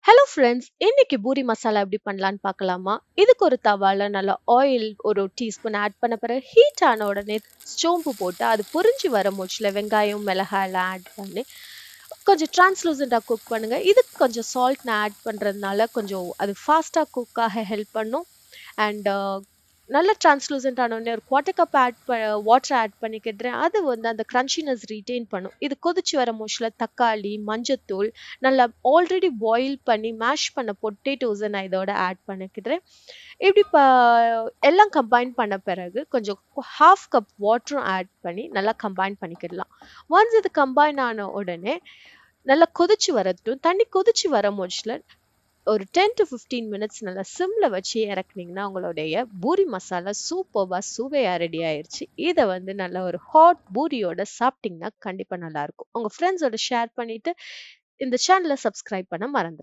Hello friends, இன்னைக்கு பூரி மசாலா எப்படி பண்ணலான்னு பார்க்கலாமா? இதுக்கு ஒரு தவால நல்லா ஆயில் ஒரு டீஸ்பூன் ஆட் பண்ண பிறகு ஹீட் ஆன உடனே சோம்பு போட்டு அது பொரிஞ்சு வர மூச்சுல வெங்காயம் மிளகாய் எல்லாம் ஆட் பண்ணி கொஞ்சம் டிரான்ஸ்லூசண்டா குக் பண்ணுங்க. இதுக்கு கொஞ்சம் சால்ட் நான் ஆட் பண்றதுனால கொஞ்சம் அது ஃபாஸ்டா குக் ஆக ஹெல்ப் பண்ணும். அண்ட் நல்ல டிரான்ஸ்லூசன்ட் ஆனோடனே ஒரு குவார்ட்டர் கப் வாட்டர் ஆட் பண்ணிக்கிறேன். அது வந்து அந்த கிரன்ச்சினஸ் ரீட்டைன் பண்ணும். இது கொதிச்சு வர மூச்சுல தக்காளி மஞ்சத்தூள் நல்லா ஆல்ரெடி பாயில் பண்ணி மேஷ் பண்ண பொட்டேட்டோஸை நான் இதோட ஆட் பண்ணிக்கிறேன். இப்படி எல்லாம் கம்பைன் பண்ண பிறகு கொஞ்சம் ஹாஃப் கப் வாட்டரும் ஆட் பண்ணி நல்லா கம்பைன் பண்ணிக்கிடலாம். ஒன்ஸ் இது கம்பைன் ஆன உடனே நல்லா கொதிச்சு வரட்டும். தண்ணி கொதிச்சு வர மூச்சுல ஒரு 10 to 15 மினிட்ஸ் நல்லா சிம்ல வச்சு இறக்குனீங்கன்னா உங்களுடைய பூரி மசாலா சூப்பர்வா சுவையா ரெடி ஆயிருச்சு. இதை வந்து நல்ல ஒரு ஹாட் பூரியோட சாப்பிட்டீங்கன்னா கண்டிப்பா நல்லா இருக்கும். உங்க ஃப்ரெண்ட்ஸோட ஷேர் பண்ணிட்டு இந்த சேனலை சப்ஸ்கிரைப் பண்ண மறந்துடாதீங்க.